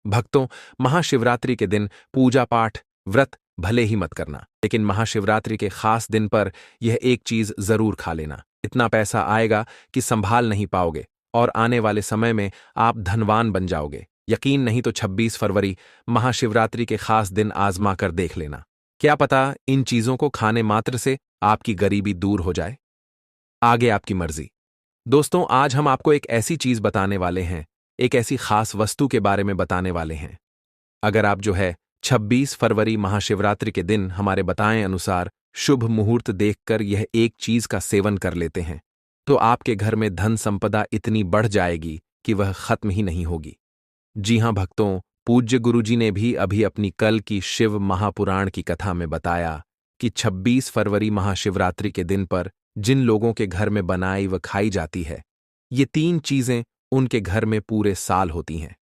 भक्तों, महाशिवरात्रि के दिन पूजा पाठ व्रत भले ही मत करना, लेकिन महाशिवरात्रि के खास दिन पर यह एक चीज जरूर खा लेना। इतना पैसा आएगा कि संभाल नहीं पाओगे और आने वाले समय में आप धनवान बन जाओगे। यकीन नहीं तो 26 फरवरी महाशिवरात्रि के खास दिन आजमा कर देख लेना। क्या पता इन चीजों को खाने मात्र से आपकी गरीबी दूर हो जाए। आगे आपकी मर्जी। दोस्तों, आज हम आपको एक ऐसी चीज बताने वाले हैं, एक ऐसी खास वस्तु के बारे में बताने वाले हैं। अगर आप 26 फरवरी महाशिवरात्रि के दिन हमारे बताएं अनुसार शुभ मुहूर्त देखकर यह एक चीज का सेवन कर लेते हैं, तो आपके घर में धन संपदा इतनी बढ़ जाएगी कि वह खत्म ही नहीं होगी। जी हां भक्तों, पूज्य गुरुजी ने भी अभी अपनी कल की शिव महापुराण की कथा में बताया कि 26 फरवरी महाशिवरात्रि के दिन पर जिन लोगों के घर में बनाई व खाई जाती है, ये 3 चीजें उनके घर में पूरे साल होती हैं।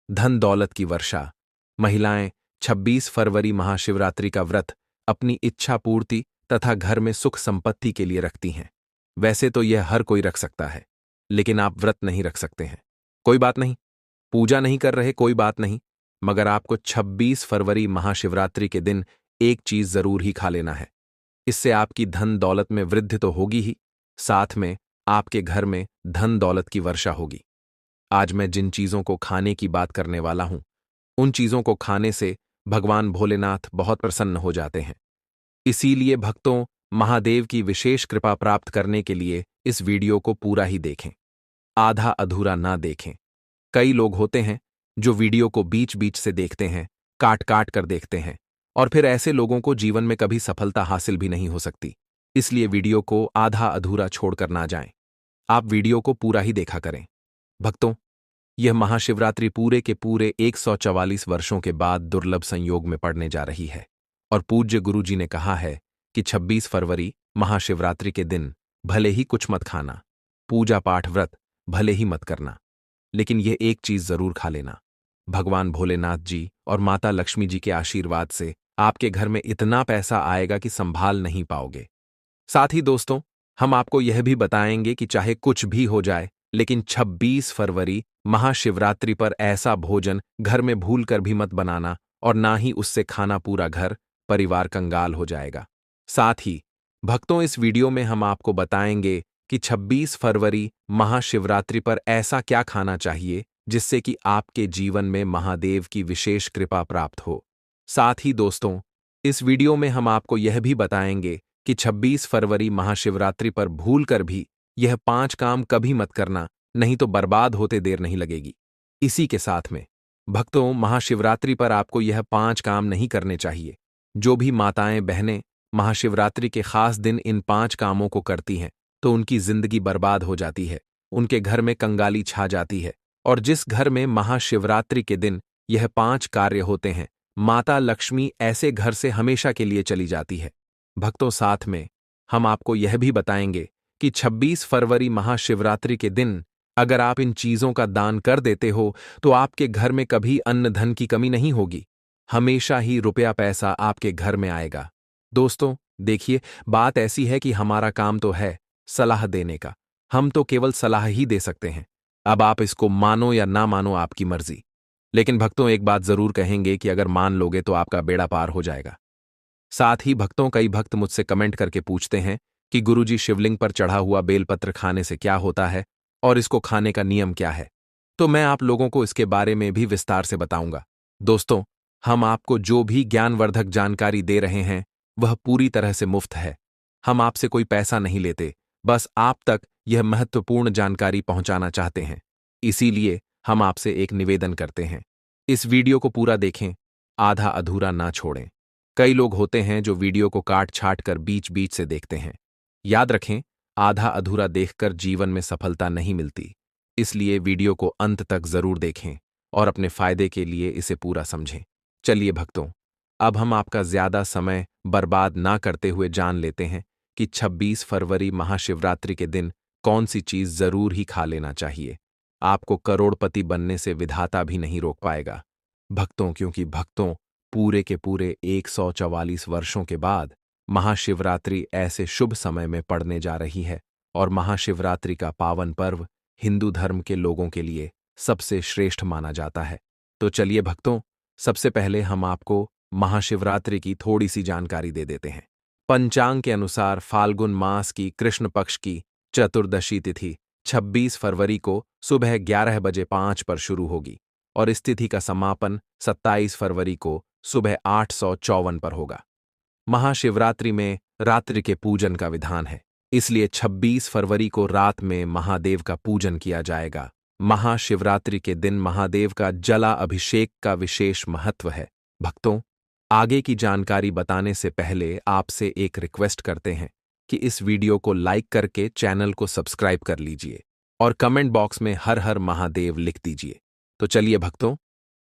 धन दौलत की वर्षा। महिलाएं 26 फरवरी महाशिवरात्रि का व्रत अपनी इच्छा पूर्ति तथा घर में सुख संपत्ति के लिए रखती हैं। वैसे तो यह हर कोई रख सकता है, लेकिन आप व्रत नहीं रख सकते हैं। कोई बात नहीं, पूजा नहीं कर रहे, कोई बात नहीं, मगर आपको 26 फरवरी महाशिवरात्रि के दिन एक चीज जरूर ही खा लेना है। इससे आपकी धन दौलत में वृद्धि तो होगी ही, साथ में आपके घर में धन दौलत की वर्षा होगी। आज मैं जिन चीजों को खाने की बात करने वाला हूं, उन चीजों को खाने से भगवान भोलेनाथ बहुत प्रसन्न हो जाते हैं। इसीलिए भक्तों, महादेव की विशेष कृपा प्राप्त करने के लिए इस वीडियो को पूरा ही देखें, आधा अधूरा ना देखें। कई लोग होते हैं जो वीडियो को बीच बीच से देखते हैं, काट काट कर देखते हैं, और फिर ऐसे लोगों को जीवन में कभी सफलता हासिल भी नहीं हो सकती। इसलिए वीडियो को आधा अधूरा छोड़कर ना जाएं। आप वीडियो को पूरा ही देखा करें। भक्तों, यह महाशिवरात्रि पूरे के पूरे 144 वर्षों के बाद दुर्लभ संयोग में पड़ने जा रही है, और पूज्य गुरुजी ने कहा है कि 26 फरवरी महाशिवरात्रि के दिन भले ही कुछ मत खाना, पूजा पाठ व्रत भले ही मत करना, लेकिन यह एक चीज जरूर खा लेना। भगवान भोलेनाथ जी और माता लक्ष्मी जी के आशीर्वाद से आपके घर में इतना पैसा आएगा कि संभाल नहीं पाओगे। साथ ही दोस्तों, हम आपको यह भी बताएंगे कि चाहे कुछ भी हो जाए, लेकिन 26 फरवरी महाशिवरात्रि पर ऐसा भोजन घर में भूल कर भी मत बनाना, और ना ही उससे खाना पूरा घर परिवार कंगाल हो जाएगा। साथ ही भक्तों, इस वीडियो में हम आपको बताएंगे कि 26 फरवरी महाशिवरात्रि पर ऐसा क्या खाना चाहिए जिससे कि आपके जीवन में महादेव की विशेष कृपा प्राप्त हो। साथ ही दोस्तों, इस वीडियो में हम आपको यह भी बताएंगे कि 26 फरवरी महाशिवरात्रि पर भूल कर भी यह 5 काम कभी मत करना, नहीं तो बर्बाद होते देर नहीं लगेगी। इसी के साथ में भक्तों, महाशिवरात्रि पर आपको यह 5 काम नहीं करने चाहिए। जो भी माताएं बहनें महाशिवरात्रि के खास दिन इन 5 कामों को करती हैं, तो उनकी जिंदगी बर्बाद हो जाती है, उनके घर में कंगाली छा जाती है, और जिस घर में महाशिवरात्रि के दिन यह 5 कार्य होते हैं, माता लक्ष्मी ऐसे घर से हमेशा के लिए चली जाती है। भक्तों, साथ में हम आपको यह भी बताएंगे कि 26 फरवरी महाशिवरात्रि के दिन अगर आप इन चीजों का दान कर देते हो, तो आपके घर में कभी अन्न धन की कमी नहीं होगी, हमेशा ही रुपया पैसा आपके घर में आएगा। दोस्तों देखिए, बात ऐसी है कि हमारा काम तो है सलाह देने का, हम तो केवल सलाह ही दे सकते हैं। अब आप इसको मानो या ना मानो, आपकी मर्जी। लेकिन भक्तों, एक बात जरूर कहेंगे कि अगर मान लोगे तो आपका बेड़ा पार हो जाएगा। साथ ही भक्तों, कई भक्त मुझसे कमेंट करके पूछते हैं कि गुरुजी, शिवलिंग पर चढ़ा हुआ बेलपत्र खाने से क्या होता है और इसको खाने का नियम क्या है। तो मैं आप लोगों को इसके बारे में भी विस्तार से बताऊंगा। दोस्तों, हम आपको जो भी ज्ञानवर्धक जानकारी दे रहे हैं वह पूरी तरह से मुफ्त है। हम आपसे कोई पैसा नहीं लेते, बस आप तक यह महत्वपूर्ण जानकारी पहुंचाना चाहते हैं। इसीलिए हम आपसे एक निवेदन करते हैं, इस वीडियो को पूरा देखें, आधा अधूरा ना छोड़ें। कई लोग होते हैं जो वीडियो को काट छाट कर बीच बीच से देखते हैं। याद रखें, आधा अधूरा देखकर जीवन में सफलता नहीं मिलती। इसलिए वीडियो को अंत तक जरूर देखें और अपने फायदे के लिए इसे पूरा समझें। चलिए भक्तों, अब हम आपका ज्यादा समय बर्बाद ना करते हुए जान लेते हैं कि 26 फरवरी महाशिवरात्रि के दिन कौन सी चीज जरूर ही खा लेना चाहिए। आपको करोड़पति बनने से विधाता भी नहीं रोक पाएगा भक्तों, क्योंकि भक्तों, पूरे के पूरे 144 वर्षों के बाद महाशिवरात्रि ऐसे शुभ समय में पड़ने जा रही है, और महाशिवरात्रि का पावन पर्व हिंदू धर्म के लोगों के लिए सबसे श्रेष्ठ माना जाता है। तो चलिए भक्तों, सबसे पहले हम आपको महाशिवरात्रि की थोड़ी सी जानकारी दे देते हैं। पंचांग के अनुसार फाल्गुन मास की कृष्ण पक्ष की चतुर्दशी तिथि 26 फरवरी को सुबह 11 बजे 5 पर शुरू होगी और इस तिथि का समापन 27 फरवरी को सुबह 854 पर होगा। महाशिवरात्रि में रात्रि के पूजन का विधान है, इसलिए 26 फरवरी को रात में महादेव का पूजन किया जाएगा। महाशिवरात्रि के दिन महादेव का जला अभिषेक का विशेष महत्व है। भक्तों, आगे की जानकारी बताने से पहले आपसे एक रिक्वेस्ट करते हैं कि इस वीडियो को लाइक करके चैनल को सब्सक्राइब कर लीजिए और कमेंट बॉक्स में हर हर महादेव लिख दीजिए। तो चलिए भक्तों,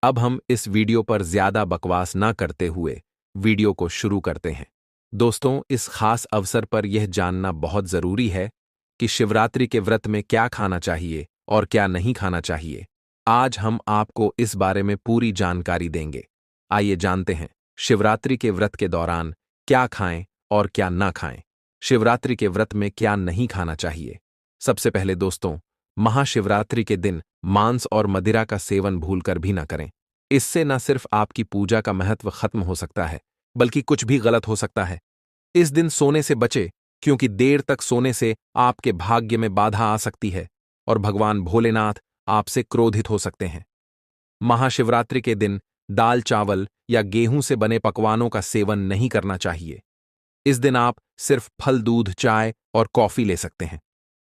अब हम इस वीडियो पर ज्यादा बकवास ना करते हुए वीडियो को शुरू करते हैं। दोस्तों, इस खास अवसर पर यह जानना बहुत जरूरी है कि शिवरात्रि के व्रत में क्या खाना चाहिए और क्या नहीं खाना चाहिए। आज हम आपको इस बारे में पूरी जानकारी देंगे। आइए जानते हैं शिवरात्रि के व्रत के दौरान क्या खाएं और क्या ना खाएं। शिवरात्रि के व्रत में क्या नहीं खाना चाहिए। सबसे पहले दोस्तों, महाशिवरात्रि के दिन मांस और मदिरा का सेवन भूलकर भी ना करें। इससे न सिर्फ आपकी पूजा का महत्व खत्म हो सकता है, बल्कि कुछ भी गलत हो सकता है। इस दिन सोने से बचे, क्योंकि देर तक सोने से आपके भाग्य में बाधा आ सकती है और भगवान भोलेनाथ आपसे क्रोधित हो सकते हैं। महाशिवरात्रि के दिन दाल चावल या गेहूं से बने पकवानों का सेवन नहीं करना चाहिए। इस दिन आप सिर्फ फल, दूध, चाय और कॉफी ले सकते हैं।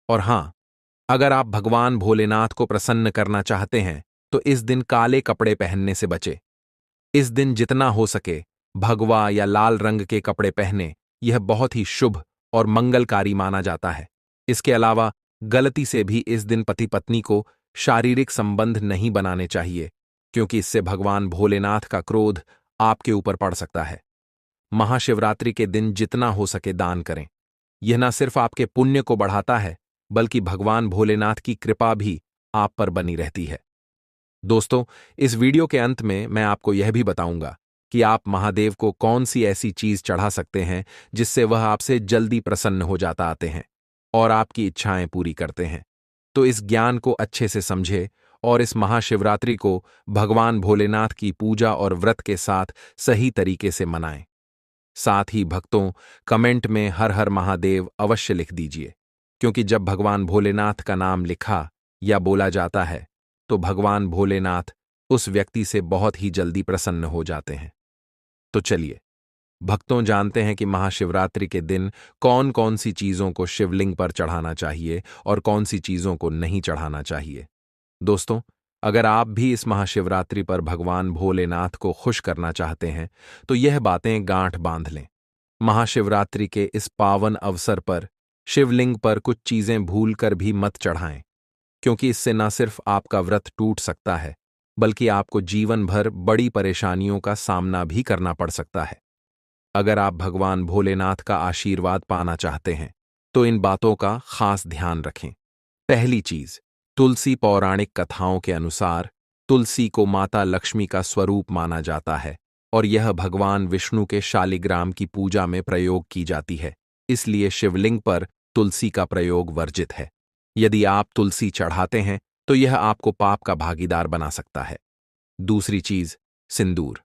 और हां, अगर आप भगवान भोलेनाथ को प्रसन्न करना चाहते हैं तो इस दिन काले कपड़े पहनने से बचे। इस दिन जितना हो सके भगवा या लाल रंग के कपड़े पहने, यह बहुत ही शुभ और मंगलकारी माना जाता है। इसके अलावा गलती से भी इस दिन पति पत्नी को शारीरिक संबंध नहीं बनाने चाहिए, क्योंकि इससे भगवान भोलेनाथ का क्रोध आपके ऊपर पड़ सकता है। महाशिवरात्रि के दिन जितना हो सके दान करें। यह न सिर्फ आपके पुण्य को बढ़ाता है, बल्कि भगवान भोलेनाथ की कृपा भी आप पर बनी रहती है। दोस्तों, इस वीडियो के अंत में मैं आपको यह भी बताऊंगा कि आप महादेव को कौन सी ऐसी चीज चढ़ा सकते हैं जिससे वह आपसे जल्दी प्रसन्न हो जाता आते हैं और आपकी इच्छाएं पूरी करते हैं। तो इस ज्ञान को अच्छे से समझे और इस महाशिवरात्रि को भगवान भोलेनाथ की पूजा और व्रत के साथ सही तरीके से मनाएं। साथ ही भक्तों, कमेंट में हर हर महादेव अवश्य लिख दीजिए, क्योंकि जब भगवान भोलेनाथ का नाम लिखा या बोला जाता है तो भगवान भोलेनाथ उस व्यक्ति से बहुत ही जल्दी प्रसन्न हो जाते हैं। तो चलिए भक्तों, जानते हैं कि महाशिवरात्रि के दिन कौन कौन सी चीजों को शिवलिंग पर चढ़ाना चाहिए और कौन सी चीजों को नहीं चढ़ाना चाहिए। दोस्तों, अगर आप भी इस महाशिवरात्रि पर भगवान भोलेनाथ को खुश करना चाहते हैं तो यह बातें गांठ बांध लें। महाशिवरात्रि के इस पावन अवसर पर शिवलिंग पर कुछ चीजें भूलकर भी मत चढ़ाएं, क्योंकि इससे न सिर्फ आपका व्रत टूट सकता है, बल्कि आपको जीवन भर बड़ी परेशानियों का सामना भी करना पड़ सकता है। अगर आप भगवान भोलेनाथ का आशीर्वाद पाना चाहते हैं तो इन बातों का खास ध्यान रखें। पहली चीज, तुलसी पौराणिक कथाओं के अनुसार तुलसी को माता लक्ष्मी का स्वरूप माना जाता है और यह भगवान विष्णु के शालिग्राम की पूजा में प्रयोग की जाती है। इसलिए शिवलिंग पर तुलसी का प्रयोग वर्जित है। यदि आप तुलसी चढ़ाते हैं तो यह आपको पाप का भागीदार बना सकता है। दूसरी चीज, सिंदूर।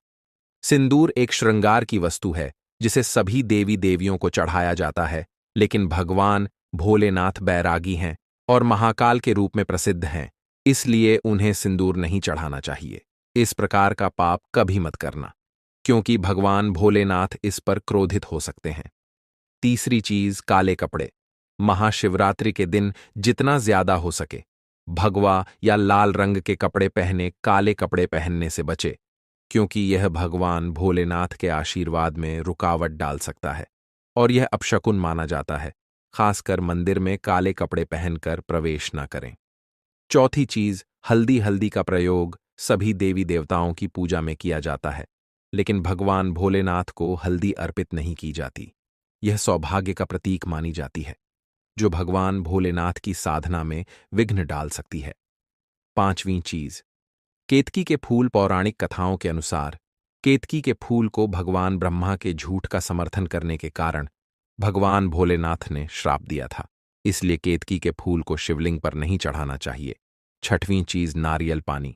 सिंदूर एक श्रृंगार की वस्तु है जिसे सभी देवी देवियों को चढ़ाया जाता है, लेकिन भगवान भोलेनाथ बैरागी हैं और महाकाल के रूप में प्रसिद्ध हैं, इसलिए उन्हें सिंदूर नहीं चढ़ाना चाहिए। इस प्रकार का पाप कभी मत करना, क्योंकि भगवान भोलेनाथ इस पर क्रोधित हो सकते हैं। तीसरी चीज, काले कपड़े। महाशिवरात्रि के दिन जितना ज्यादा हो सके भगवा या लाल रंग के कपड़े पहने, काले कपड़े पहनने से बचे, क्योंकि यह भगवान भोलेनाथ के आशीर्वाद में रुकावट डाल सकता है और यह अपशकुन माना जाता है। खासकर मंदिर में काले कपड़े पहनकर प्रवेश न करें। चौथी चीज, हल्दी। हल्दी का प्रयोग सभी देवी देवताओं की पूजा में किया जाता है, लेकिन भगवान भोलेनाथ को हल्दी अर्पित नहीं की जाती। यह सौभाग्य का प्रतीक मानी जाती है, जो भगवान भोलेनाथ की साधना में विघ्न डाल सकती है। पांचवीं चीज, केतकी के फूल। पौराणिक कथाओं के अनुसार केतकी के फूल को भगवान ब्रह्मा के झूठ का समर्थन करने के कारण भगवान भोलेनाथ ने श्राप दिया था, इसलिए केतकी के फूल को शिवलिंग पर नहीं चढ़ाना चाहिए। छठवीं चीज, नारियल पानी।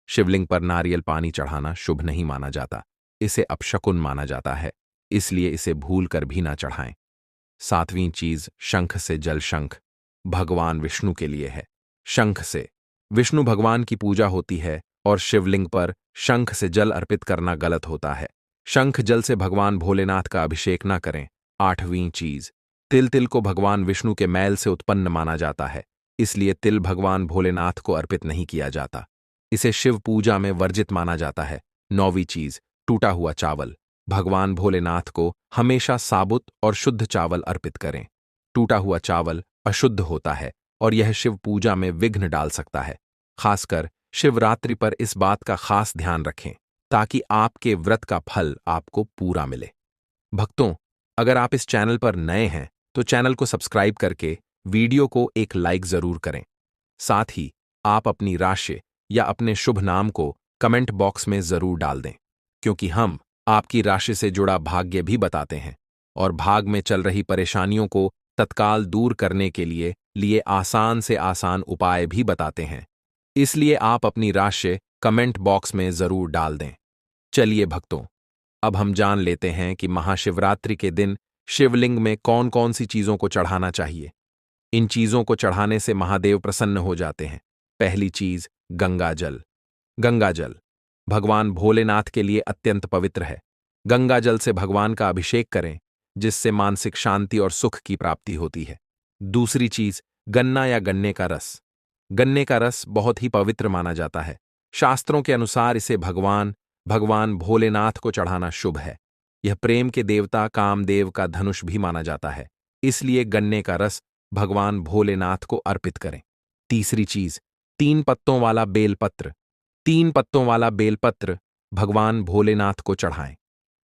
शिवलिंग पर नारियल पानी चढ़ाना शुभ नहीं माना जाता, इसे अपशकुन माना जाता है, इसलिए इसे भूल कर भी ना चढ़ाएं। 7वीं चीज, शंख से जल। शंख भगवान विष्णु के लिए है। शंख से विष्णु भगवान की पूजा होती है और शिवलिंग पर शंख से जल अर्पित करना गलत होता है। शंख जल से भगवान भोलेनाथ का अभिषेक ना करें। 8वीं चीज, तिल को भगवान विष्णु के मैल से उत्पन्न माना जाता है, इसलिए तिल भगवान भोलेनाथ को अर्पित नहीं किया जाता, इसे शिव पूजा में वर्जित माना जाता है। 9वीं चीज, टूटा हुआ चावल। भगवान भोलेनाथ को हमेशा साबुत और शुद्ध चावल अर्पित करें। टूटा हुआ चावल अशुद्ध होता है और यह शिव पूजा में विघ्न डाल सकता है। खासकर शिवरात्रि पर इस बात का खास ध्यान रखें ताकि आपके व्रत का फल आपको पूरा मिले। भक्तों, अगर आप इस चैनल पर नए हैं तो चैनल को सब्सक्राइब करके वीडियो को एक लाइक जरूर करें। साथ ही आप अपनी राशि या अपने शुभ नाम को कमेंट बॉक्स में जरूर डाल दें, क्योंकि हम आपकी राशि से जुड़ा भाग्य भी बताते हैं और भाग में चल रही परेशानियों को तत्काल दूर करने के लिए आसान से आसान उपाय भी बताते हैं। इसलिए आप अपनी राशि कमेंट बॉक्स में जरूर डाल दें। चलिए भक्तों, अब हम जान लेते हैं कि महाशिवरात्रि के दिन शिवलिंग में कौन कौन सी चीजों को चढ़ाना चाहिए। इन चीजों को चढ़ाने से महादेव प्रसन्न हो जाते हैं। पहली चीज, गंगा जल। गंगा जल भगवान भोलेनाथ के लिए अत्यंत पवित्र है। गंगा जल से भगवान का अभिषेक करें, जिससे मानसिक शांति और सुख की प्राप्ति होती है। दूसरी चीज, गन्ना या गन्ने का रस। गन्ने का रस बहुत ही पवित्र माना जाता है। शास्त्रों के अनुसार इसे भगवान भोलेनाथ को चढ़ाना शुभ है। यह प्रेम के देवता कामदेव का धनुष भी माना जाता है, इसलिए गन्ने का रस भगवान भोलेनाथ को अर्पित करें। तीसरी चीज, 3 पत्तों वाला बेलपत्र। 3 पत्तों वाला बेलपत्र भगवान भोलेनाथ को चढ़ाएं।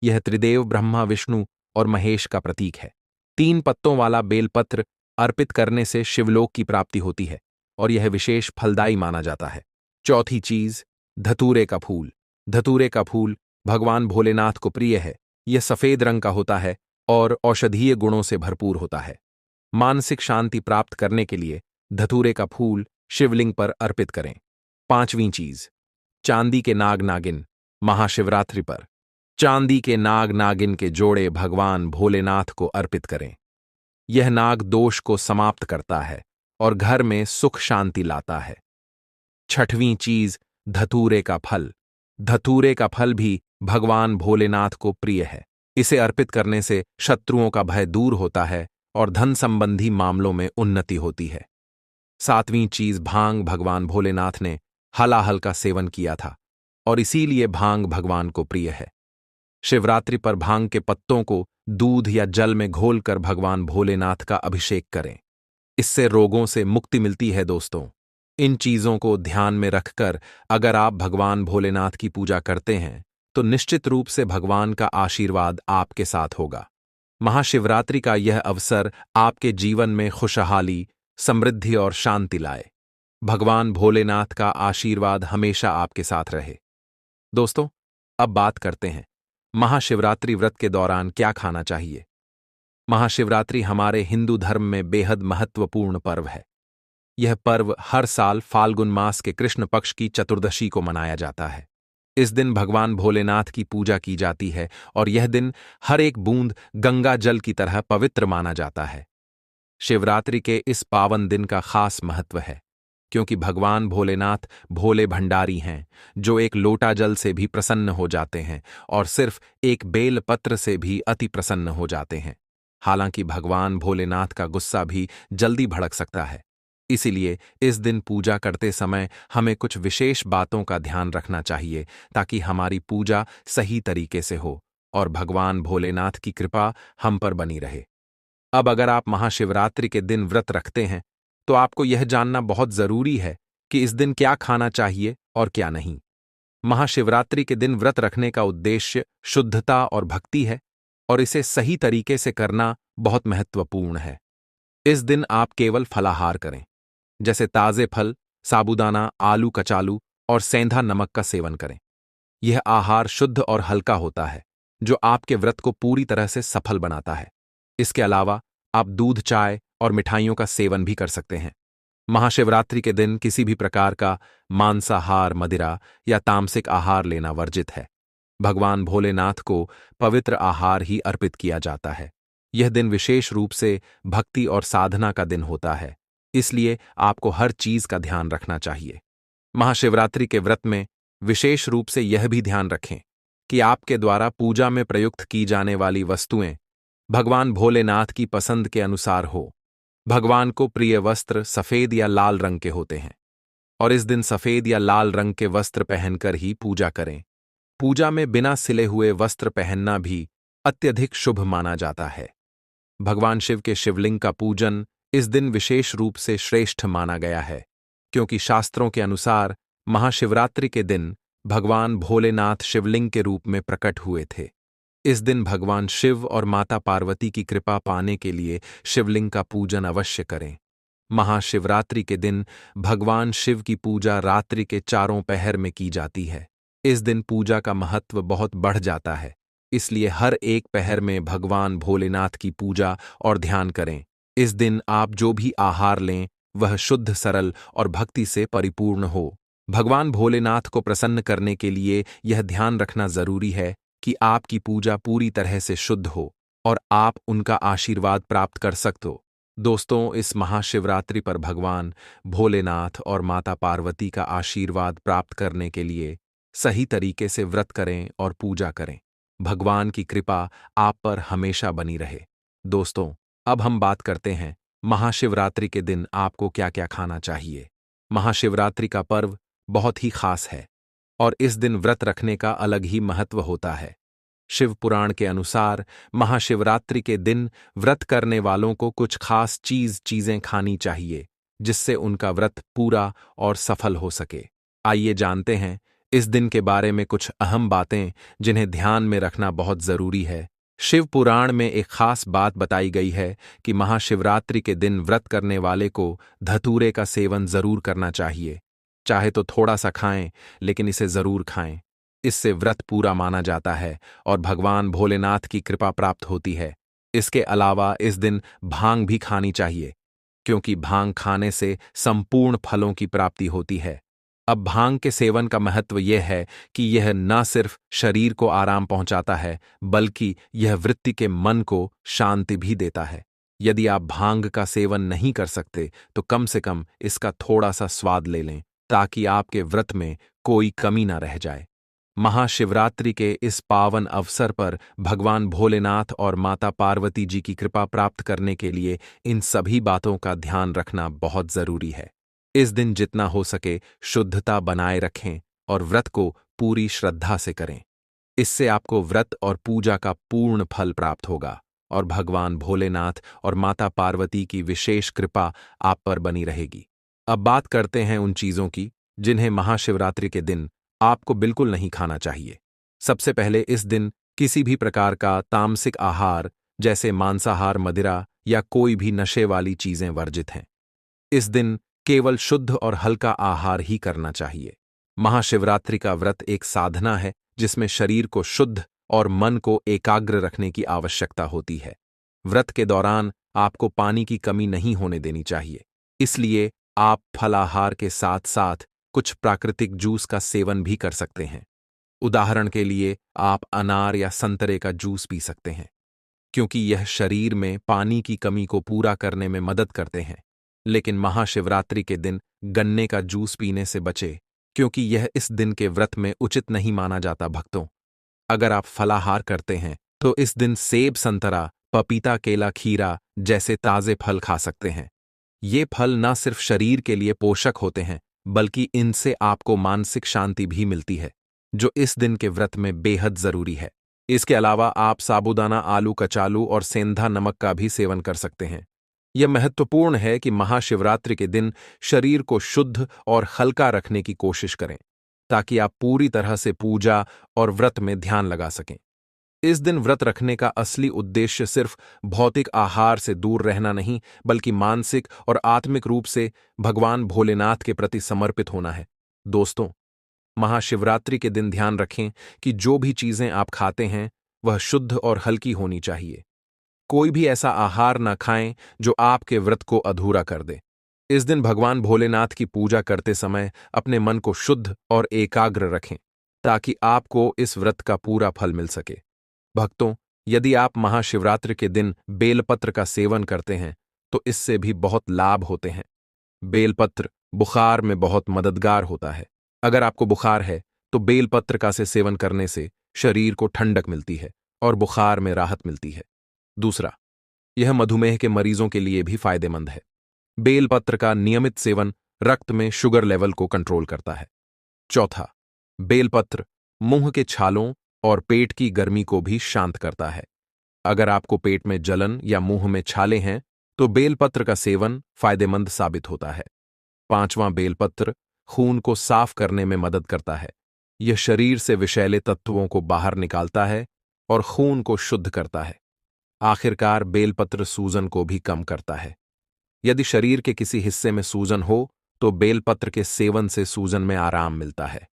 यह त्रिदेव ब्रह्मा विष्णु और महेश का प्रतीक है। 3 पत्तों वाला बेलपत्र अर्पित करने से शिवलोक की प्राप्ति होती है और यह विशेष फलदायी माना जाता है। चौथी चीज, धतूरे का फूल। धतूरे का फूल भगवान भोलेनाथ को प्रिय है। यह सफेद रंग का होता है और औषधीय गुणों से भरपूर होता है। मानसिक शांति प्राप्त करने के लिए धतूरे का फूल शिवलिंग पर अर्पित करें। 5वीं चीज, चांदी के नाग नागिन। महाशिवरात्रि पर चांदी के नाग नागिन के जोड़े भगवान भोलेनाथ को अर्पित करें। यह नाग दोष को समाप्त करता है और घर में सुख शांति लाता है। 6वीं चीज, धतूरे का फल। धतूरे का फल भी भगवान भोलेनाथ को प्रिय है। इसे अर्पित करने से शत्रुओं का भय दूर होता है और धन संबंधी मामलों में उन्नति होती है। 7वीं चीज, भांग। भगवान भोलेनाथ ने हलाहल का सेवन किया था और इसीलिए भांग भगवान को प्रिय है। शिवरात्रि पर भांग के पत्तों को दूध या जल में घोलकर भगवान भोलेनाथ का अभिषेक करें। इससे रोगों से मुक्ति मिलती है। दोस्तों, इन चीजों को ध्यान में रखकर अगर आप भगवान भोलेनाथ की पूजा करते हैं तो निश्चित रूप से भगवान का आशीर्वाद आपके साथ होगा। महाशिवरात्रि का यह अवसर आपके जीवन में खुशहाली, समृद्धि और शांति लाए। भगवान भोलेनाथ का आशीर्वाद हमेशा आपके साथ रहे। दोस्तों, अब बात करते हैं महाशिवरात्रि व्रत के दौरान क्या खाना चाहिए। महाशिवरात्रि हमारे हिंदू धर्म में बेहद महत्वपूर्ण पर्व है। यह पर्व हर साल फाल्गुन मास के कृष्ण पक्ष की चतुर्दशी को मनाया जाता है। इस दिन भगवान भोलेनाथ की पूजा की जाती है और यह दिन हर एक बूंद गंगा जल की तरह पवित्र माना जाता है। शिवरात्रि के इस पावन दिन का खास महत्व है क्योंकि भगवान भोलेनाथ भोले भंडारी हैं, जो एक लोटा जल से भी प्रसन्न हो जाते हैं और सिर्फ एक बेल पत्र से भी अति प्रसन्न हो जाते हैं। हालांकि भगवान भोलेनाथ का गुस्सा भी जल्दी भड़क सकता है, इसीलिए इस दिन पूजा करते समय हमें कुछ विशेष बातों का ध्यान रखना चाहिए ताकि हमारी पूजा सही तरीके से हो और भगवान भोलेनाथ की कृपा हम पर बनी रहे। अब अगर आप महाशिवरात्रि के दिन व्रत रखते हैं तो आपको यह जानना बहुत जरूरी है कि इस दिन क्या खाना चाहिए और क्या नहीं। महाशिवरात्रि के दिन व्रत रखने का उद्देश्य शुद्धता और भक्ति है और इसे सही तरीके से करना बहुत महत्वपूर्ण है। इस दिन आप केवल फलाहार करें, जैसे ताजे फल, साबूदाना, आलू कचालू और सेंधा नमक का सेवन करें। यह आहार शुद्ध और हल्का होता है, जो आपके व्रत को पूरी तरह से सफल बनाता है। इसके अलावा आप दूध, चाय और मिठाइयों का सेवन भी कर सकते हैं। महाशिवरात्रि के दिन किसी भी प्रकार का मांसाहार, मदिरा या तामसिक आहार लेना वर्जित है। भगवान भोलेनाथ को पवित्र आहार ही अर्पित किया जाता है। यह दिन विशेष रूप से भक्ति और साधना का दिन होता है, इसलिए आपको हर चीज का ध्यान रखना चाहिए। महाशिवरात्रि के व्रत में विशेष रूप से यह भी ध्यान रखें कि आपके द्वारा पूजा में प्रयुक्त की जाने वाली वस्तुएं भगवान भोलेनाथ की पसंद के अनुसार हो। भगवान को प्रिय वस्त्र सफेद या लाल रंग के होते हैं और इस दिन सफेद या लाल रंग के वस्त्र पहनकर ही पूजा करें। पूजा में बिना सिले हुए वस्त्र पहनना भी अत्यधिक शुभ माना जाता है। भगवान शिव के शिवलिंग का पूजन इस दिन विशेष रूप से श्रेष्ठ माना गया है, क्योंकि शास्त्रों के अनुसार महाशिवरात्रि के दिन भगवान भोलेनाथ शिवलिंग के रूप में प्रकट हुए थे। इस दिन भगवान शिव और माता पार्वती की कृपा पाने के लिए शिवलिंग का पूजन अवश्य करें। महाशिवरात्रि के दिन भगवान शिव की पूजा रात्रि के चारों पहर में की जाती है। इस दिन पूजा का महत्व बहुत बढ़ जाता है, इसलिए हर एक पहर में भगवान भोलेनाथ की पूजा और ध्यान करें। इस दिन आप जो भी आहार लें वह शुद्ध, सरल और भक्ति से परिपूर्ण हो। भगवान भोलेनाथ को प्रसन्न करने के लिए यह ध्यान रखना जरूरी है कि आपकी पूजा पूरी तरह से शुद्ध हो और आप उनका आशीर्वाद प्राप्त कर सकते हो। दोस्तों, इस महाशिवरात्रि पर भगवान भोलेनाथ और माता पार्वती का आशीर्वाद प्राप्त करने के लिए सही तरीके से व्रत करें और पूजा करें। भगवान की कृपा आप पर हमेशा बनी रहे। दोस्तों, अब हम बात करते हैं महाशिवरात्रि के दिन आपको क्या क्या खाना चाहिए। महाशिवरात्रि का पर्व बहुत ही खास है और इस दिन व्रत रखने का अलग ही महत्व होता है। शिव पुराण के अनुसार महाशिवरात्रि के दिन व्रत करने वालों को कुछ खास चीजें खानी चाहिए, जिससे उनका व्रत पूरा और सफल हो सके। आइए जानते हैं इस दिन के बारे में कुछ अहम बातें जिन्हें ध्यान में रखना बहुत जरूरी है। शिव पुराण में एक खास बात बताई गई है कि महाशिवरात्रि के दिन व्रत करने वाले को धतूरे का सेवन जरूर करना चाहिए। चाहे तो थोड़ा सा खाएं, लेकिन इसे जरूर खाएं। इससे व्रत पूरा माना जाता है और भगवान भोलेनाथ की कृपा प्राप्त होती है। इसके अलावा इस दिन भांग भी खानी चाहिए, क्योंकि भांग खाने से संपूर्ण फलों की प्राप्ति होती है। अब भांग के सेवन का महत्व यह है कि यह न सिर्फ शरीर को आराम पहुंचाता है, बल्कि यह वृत्ति के मन को शांति भी देता है। यदि आप भांग का सेवन नहीं कर सकते तो कम से कम इसका थोड़ा सा स्वाद ले लें, ताकि आपके व्रत में कोई कमी ना रह जाए। महाशिवरात्रि के इस पावन अवसर पर भगवान भोलेनाथ और माता पार्वती जी की कृपा प्राप्त करने के लिए इन सभी बातों का ध्यान रखना बहुत जरूरी है। इस दिन जितना हो सके शुद्धता बनाए रखें और व्रत को पूरी श्रद्धा से करें। इससे आपको व्रत और पूजा का पूर्ण फल प्राप्त होगा और भगवान भोलेनाथ और माता पार्वती की विशेष कृपा आप पर बनी रहेगी। अब बात करते हैं उन चीजों की जिन्हें महाशिवरात्रि के दिन आपको बिल्कुल नहीं खाना चाहिए। सबसे पहले इस दिन किसी भी प्रकार का तामसिक आहार जैसे मांसाहार, मदिरा या कोई भी नशे वाली चीजें वर्जित हैं। इस दिन केवल शुद्ध और हल्का आहार ही करना चाहिए। महाशिवरात्रि का व्रत एक साधना है जिसमें शरीर को शुद्ध और मन को एकाग्र रखने की आवश्यकता होती है। व्रत के दौरान आपको पानी की कमी नहीं होने देनी चाहिए, इसलिए आप फलाहार के साथ साथ कुछ प्राकृतिक जूस का सेवन भी कर सकते हैं। उदाहरण के लिए आप अनार या संतरे का जूस पी सकते हैं, क्योंकि यह शरीर में पानी की कमी को पूरा करने में मदद करते हैं। लेकिन महाशिवरात्रि के दिन गन्ने का जूस पीने से बचे, क्योंकि यह इस दिन के व्रत में उचित नहीं माना जाता। भक्तों, अगर आप फलाहार करते हैं तो इस दिन सेब, संतरा, पपीता, केला, खीरा जैसे ताजे फल खा सकते हैं। ये फल न सिर्फ शरीर के लिए पोषक होते हैं, बल्कि इनसे आपको मानसिक शांति भी मिलती है, जो इस दिन के व्रत में बेहद जरूरी है। इसके अलावा आप साबूदाना, आलू कचालू और सेंधा नमक का भी सेवन कर सकते हैं। यह महत्वपूर्ण है कि महाशिवरात्रि के दिन शरीर को शुद्ध और हल्का रखने की कोशिश करें, ताकि आप पूरी तरह से पूजा और व्रत में ध्यान लगा सकें। इस दिन व्रत रखने का असली उद्देश्य सिर्फ भौतिक आहार से दूर रहना नहीं, बल्कि मानसिक और आत्मिक रूप से भगवान भोलेनाथ के प्रति समर्पित होना है। दोस्तों, महाशिवरात्रि के दिन ध्यान रखें कि जो भी चीजें आप खाते हैं वह शुद्ध और हल्की होनी चाहिए। कोई भी ऐसा आहार न खाएं जो आपके व्रत को अधूरा कर दे। इस दिन भगवान भोलेनाथ की पूजा करते समय अपने मन को शुद्ध और एकाग्र रखें ताकि आपको इस व्रत का पूरा फल मिल सके। भक्तों, यदि आप महाशिवरात्रि के दिन बेलपत्र का सेवन करते हैं तो इससे भी बहुत लाभ होते हैं। बेलपत्र बुखार में बहुत मददगार होता है। अगर आपको बुखार है तो बेलपत्र का से सेवन करने से शरीर को ठंडक मिलती है और बुखार में राहत मिलती है। दूसरा, यह मधुमेह के मरीजों के लिए भी फायदेमंद है। बेलपत्र का नियमित सेवन रक्त में शुगर लेवल को कंट्रोल करता है। चौथा, बेलपत्र मुंह के छालों और पेट की गर्मी को भी शांत करता है। अगर आपको पेट में जलन या मुंह में छाले हैं तो बेलपत्र का सेवन फायदेमंद साबित होता है। पांचवां, बेलपत्र खून को साफ करने में मदद करता है। यह शरीर से विषैले तत्वों को बाहर निकालता है और खून को शुद्ध करता है। आखिरकार, बेलपत्र सूजन को भी कम करता है। यदि शरीर के किसी हिस्से में सूजन हो तो बेलपत्र के सेवन से सूजन में आराम मिलता है।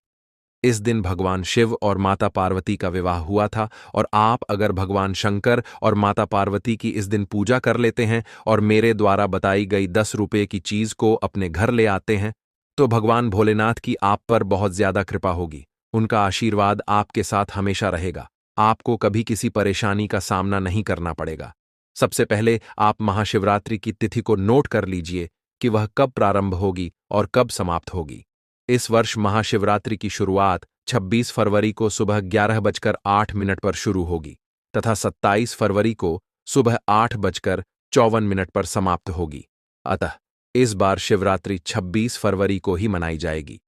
इस दिन भगवान शिव और माता पार्वती का विवाह हुआ था और आप अगर भगवान शंकर और माता पार्वती की इस दिन पूजा कर लेते हैं और मेरे द्वारा बताई गई 10 रुपये की चीज को अपने घर ले आते हैं तो भगवान भोलेनाथ की आप पर बहुत ज्यादा कृपा होगी। उनका आशीर्वाद आपके साथ हमेशा रहेगा। आपको कभी किसी परेशानी का सामना नहीं करना पड़ेगा। सबसे पहले आप महाशिवरात्रि की तिथि को नोट कर लीजिए कि वह कब प्रारंभ होगी और कब समाप्त होगी। इस वर्ष महाशिवरात्रि की शुरुआत 26 फरवरी को सुबह 11:08 पर शुरू होगी तथा 27 फरवरी को सुबह 8:54 पर समाप्त होगी। अतः इस बार शिवरात्रि 26 फरवरी को ही मनाई जाएगी।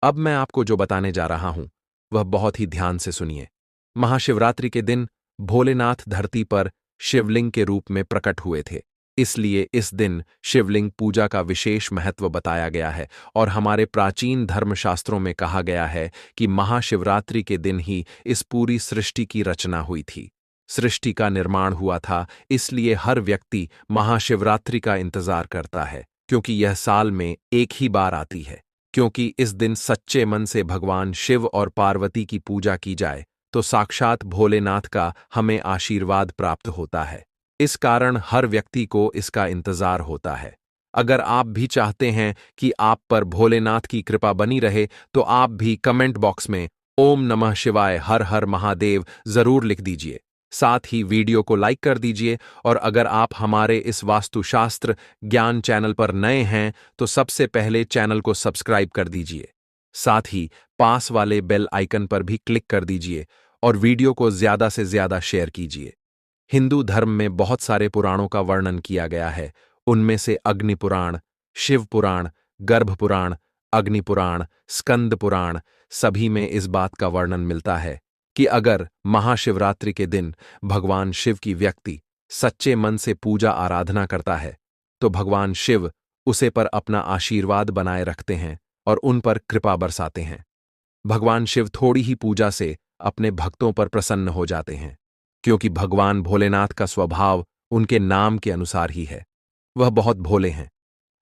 अब मैं आपको जो बताने जा रहा हूं वह बहुत ही ध्यान से सुनिए। महाशिवरात्रि के दिन भोलेनाथ धरती पर शिवलिंग के रूप में प्रकट हुए थे, इसलिए इस दिन शिवलिंग पूजा का विशेष महत्व बताया गया है और हमारे प्राचीन धर्मशास्त्रों में कहा गया है कि महाशिवरात्रि के दिन ही इस पूरी सृष्टि की रचना हुई थी। सृष्टि का निर्माण हुआ था, इसलिए हर व्यक्ति महाशिवरात्रि का इंतजार करता है क्योंकि यह साल में एक ही बार आती है। क्योंकि इस दिन सच्चे मन से भगवान शिव और पार्वती की पूजा की जाए तो साक्षात भोलेनाथ का हमें आशीर्वाद प्राप्त होता है। इस कारण हर व्यक्ति को इसका इंतजार होता है। अगर आप भी चाहते हैं कि आप पर भोलेनाथ की कृपा बनी रहे तो आप भी कमेंट बॉक्स में ओम नमः शिवाय हर हर महादेव जरूर लिख दीजिए। साथ ही वीडियो को लाइक कर दीजिए और अगर आप हमारे इस वास्तुशास्त्र ज्ञान चैनल पर नए हैं तो सबसे पहले चैनल को सब्सक्राइब कर दीजिए। साथ ही पास वाले बेल आइकन पर भी क्लिक कर दीजिए और वीडियो को ज्यादा से ज्यादा शेयर कीजिए। हिंदू धर्म में बहुत सारे पुराणों का वर्णन किया गया है। उनमें से अग्नि पुराण, शिव पुराण, गर्भ पुराण, अग्नि पुराण, स्कंद पुराण सभी में इस बात का वर्णन मिलता है कि अगर महाशिवरात्रि के दिन भगवान शिव की व्यक्ति सच्चे मन से पूजा आराधना करता है तो भगवान शिव उसे पर अपना आशीर्वाद बनाए रखते हैं और उन पर कृपा बरसाते हैं। भगवान शिव थोड़ी ही पूजा से अपने भक्तों पर प्रसन्न हो जाते हैं क्योंकि भगवान भोलेनाथ का स्वभाव उनके नाम के अनुसार ही है। वह बहुत भोले हैं।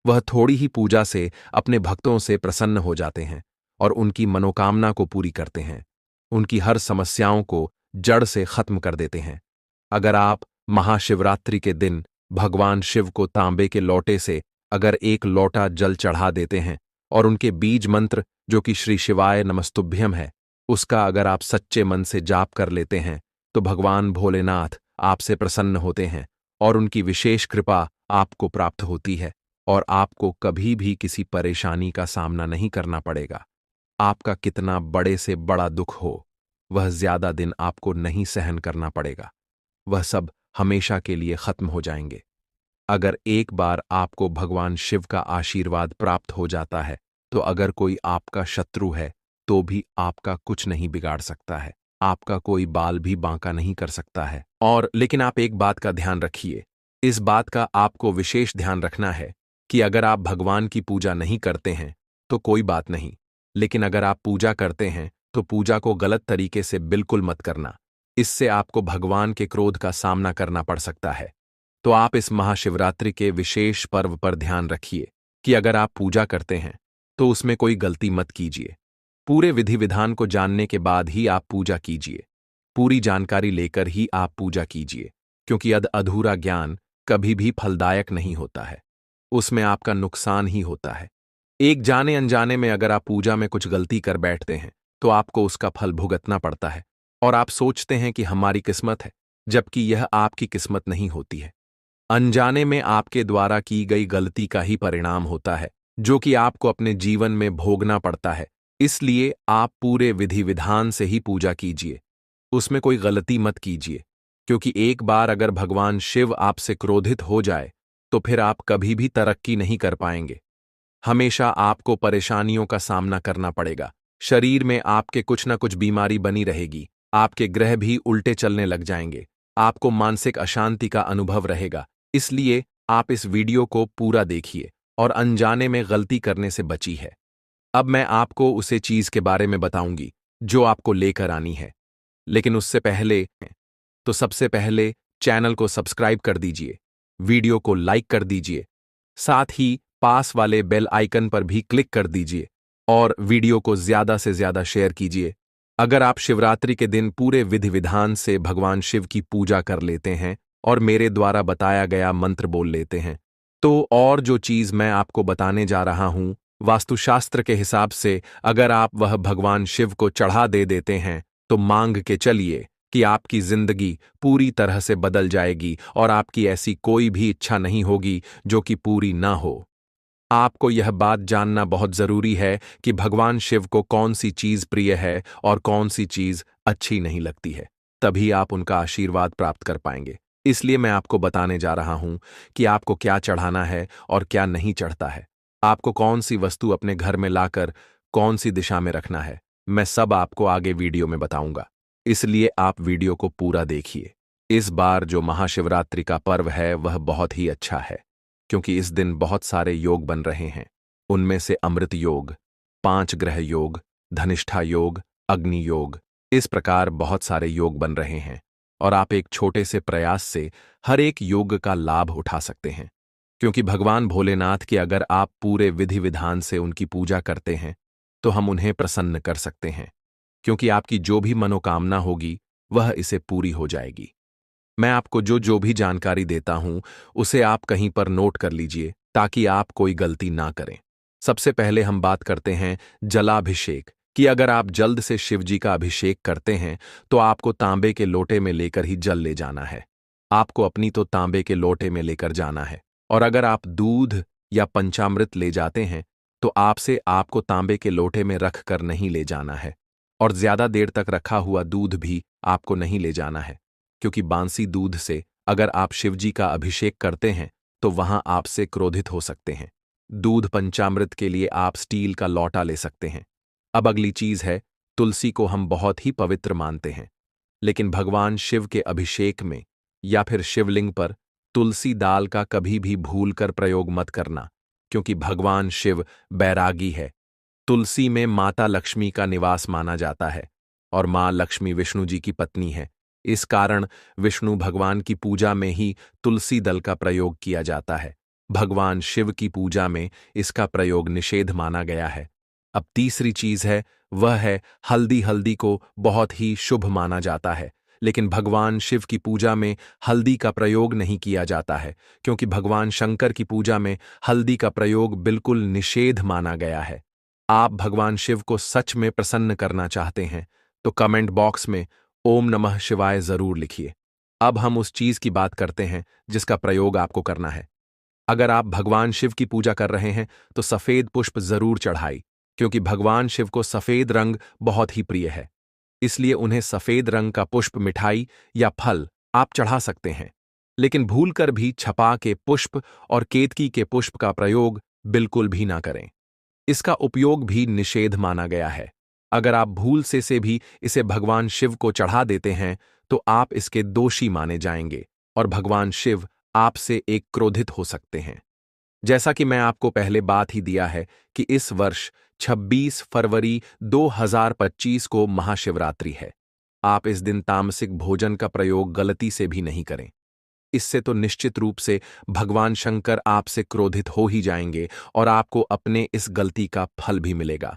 वह थोड़ी ही पूजा से अपने भक्तों से प्रसन्न हो जाते हैं और उनकी मनोकामना को पूरी करते हैं। उनकी हर समस्याओं को जड़ से खत्म कर देते हैं। अगर आप महाशिवरात्रि के दिन भगवान शिव को तांबे के लोटे से अगर एक लोटा जल चढ़ा देते हैं और उनके बीज मंत्र जो कि श्री शिवाय नमस्तुभ्यम है उसका अगर आप सच्चे मन से जाप कर लेते हैं तो भगवान भोलेनाथ आपसे प्रसन्न होते हैं और उनकी विशेष कृपा आपको प्राप्त होती है और आपको कभी भी किसी परेशानी का सामना नहीं करना पड़ेगा। आपका कितना बड़े से बड़ा दुख हो, वह ज्यादा दिन आपको नहीं सहन करना पड़ेगा। वह सब हमेशा के लिए खत्म हो जाएंगे। अगर एक बार आपको भगवान शिव का आशीर्वाद प्राप्त हो जाता है तो अगर कोई आपका शत्रु है तो भी आपका कुछ नहीं बिगाड़ सकता है। आपका कोई बाल भी बांका नहीं कर सकता है। और लेकिन आप एक बात का ध्यान रखिए, इस बात का आपको विशेष ध्यान रखना है कि अगर आप भगवान की पूजा नहीं करते हैं तो कोई बात नहीं, लेकिन अगर आप पूजा करते हैं तो पूजा को गलत तरीके से बिल्कुल मत करना। इससे आपको भगवान के क्रोध का सामना करना पड़ सकता है। तो आप इस महाशिवरात्रि के विशेष पर्व पर ध्यान रखिए कि अगर आप पूजा करते हैं तो उसमें कोई गलती मत कीजिए। पूरे विधि विधान को जानने के बाद ही आप पूजा कीजिए। पूरी जानकारी लेकर ही आप पूजा कीजिए क्योंकि अधूरा ज्ञान कभी भी फलदायक नहीं होता है। उसमें आपका नुकसान ही होता है। एक जाने अनजाने में अगर आप पूजा में कुछ गलती कर बैठते हैं तो आपको उसका फल भुगतना पड़ता है और आप सोचते हैं कि हमारी किस्मत है, जबकि यह आपकी किस्मत नहीं होती है। अनजाने में आपके द्वारा की गई गलती का ही परिणाम होता है, जो कि आपको अपने जीवन में भोगना पड़ता है। इसलिए आप पूरे विधि विधान से ही पूजा कीजिए, उसमें कोई गलती मत कीजिए, क्योंकि एक बार अगर भगवान शिव आपसे क्रोधित हो जाए तो फिर आप कभी भी तरक्की नहीं कर पाएंगे। हमेशा आपको परेशानियों का सामना करना पड़ेगा, शरीर में आपके कुछ न कुछ बीमारी बनी रहेगी, आपके ग्रह भी उल्टे चलने लग जाएंगे, आपको मानसिक अशांति का अनुभव रहेगा। इसलिए आप इस वीडियो को पूरा देखिए और अनजाने में गलती करने से बची है। अब मैं आपको उसे चीज के बारे में बताऊंगी जो आपको लेकर आनी है, लेकिन उससे पहले तो सबसे पहले चैनल को सब्सक्राइब कर दीजिए, वीडियो को लाइक कर दीजिए, साथ ही पास वाले बेल आइकन पर भी क्लिक कर दीजिए और वीडियो को ज्यादा से ज्यादा शेयर कीजिए। अगर आप शिवरात्रि के दिन पूरे विधि विधान से भगवान शिव की पूजा कर लेते हैं और मेरे द्वारा बताया गया मंत्र बोल लेते हैं, तो और जो चीज मैं आपको बताने जा रहा हूं, वास्तुशास्त्र के हिसाब से अगर आप वह भगवान शिव को चढ़ा दे देते हैं तो मांग के चलिए कि आपकी जिंदगी पूरी तरह से बदल जाएगी और आपकी ऐसी कोई भी इच्छा नहीं होगी जो कि पूरी ना हो। आपको यह बात जानना बहुत जरूरी है कि भगवान शिव को कौन सी चीज प्रिय है और कौन सी चीज अच्छी नहीं लगती है, तभी आप उनका आशीर्वाद प्राप्त कर पाएंगे। इसलिए मैं आपको बताने जा रहा हूं कि आपको क्या चढ़ाना है और क्या नहीं चढ़ता है, आपको कौन सी वस्तु अपने घर में लाकर कौन सी दिशा में रखना है। मैं सब आपको आगे वीडियो में बताऊंगा, इसलिए आप वीडियो को पूरा देखिए। इस बार जो महाशिवरात्रि का पर्व है वह बहुत ही अच्छा है, क्योंकि इस दिन बहुत सारे योग बन रहे हैं। उनमें से अमृत योग, पांच ग्रह योग, धनिष्ठा योग, अग्नि योग, इस प्रकार बहुत सारे योग बन रहे हैं और आप एक छोटे से प्रयास से हर एक योग का लाभ उठा सकते हैं। क्योंकि भगवान भोलेनाथ की अगर आप पूरे विधि विधान से उनकी पूजा करते हैं तो हम उन्हें प्रसन्न कर सकते हैं, क्योंकि आपकी जो भी मनोकामना होगी वह इसे पूरी हो जाएगी। मैं आपको जो जो भी जानकारी देता हूं उसे आप कहीं पर नोट कर लीजिए ताकि आप कोई गलती ना करें। सबसे पहले हम बात करते हैं जलाभिषेक कि अगर आप जल्द से शिव जी का अभिषेक करते हैं तो आपको तांबे के लोटे में लेकर ही जल ले जाना है। आपको अपनी तो तांबे के लोटे में लेकर जाना है, और अगर आप दूध या पंचामृत ले जाते हैं तो आपसे आपको तांबे के लोटे में रख कर नहीं ले जाना है, और ज्यादा देर तक रखा हुआ दूध भी आपको नहीं ले जाना है, क्योंकि बांसी दूध से अगर आप शिवजी का अभिषेक करते हैं तो वहां आपसे क्रोधित हो सकते हैं। दूध पंचामृत के लिए आप स्टील का लौटा ले सकते हैं। अब अगली चीज है, तुलसी को हम बहुत ही पवित्र मानते हैं, लेकिन भगवान शिव के अभिषेक में या फिर शिवलिंग पर तुलसी दाल का कभी भी भूल कर प्रयोग मत करना, क्योंकि भगवान शिव बैरागी है। तुलसी में माता लक्ष्मी का निवास माना जाता है और मां लक्ष्मी विष्णु जी की पत्नी है। इस कारण विष्णु भगवान की पूजा में ही तुलसी दल का प्रयोग किया जाता है। भगवान शिव की पूजा में इसका प्रयोग निषेध माना गया है। अब तीसरी चीज है, वह है हल्दी। हल्दी को बहुत ही शुभ माना जाता है, लेकिन भगवान शिव की पूजा में हल्दी का प्रयोग नहीं किया जाता है, क्योंकि भगवान शंकर की पूजा में हल्दी का प्रयोग बिल्कुल निषेध माना गया है। आप भगवान शिव को सच में प्रसन्न करना चाहते हैं तो कमेंट बॉक्स में ओम नमः शिवाय जरूर लिखिए। अब हम उस चीज की बात करते हैं जिसका प्रयोग आपको करना है। अगर आप भगवान शिव की पूजा कर रहे हैं तो सफेद पुष्प जरूर चढ़ाई, क्योंकि भगवान शिव को सफेद रंग बहुत ही प्रिय है। इसलिए उन्हें सफेद रंग का पुष्प, मिठाई या फल आप चढ़ा सकते हैं, लेकिन भूलकर भी छपा के पुष्प और केतकी के पुष्प का प्रयोग बिल्कुल भी ना करें। इसका उपयोग भी निषेध माना गया है। अगर आप भूल से भी इसे भगवान शिव को चढ़ा देते हैं तो आप इसके दोषी माने जाएंगे और भगवान शिव आपसे एक क्रोधित हो सकते हैं। जैसा कि मैं आपको पहले बात ही दिया है कि इस वर्ष 26 फरवरी 2025 को महाशिवरात्रि है। आप इस दिन तामसिक भोजन का प्रयोग गलती से भी नहीं करें। इससे तो निश्चित रूप से भगवान शंकर आपसे क्रोधित हो ही जाएंगे और आपको अपने इस गलती का फल भी मिलेगा।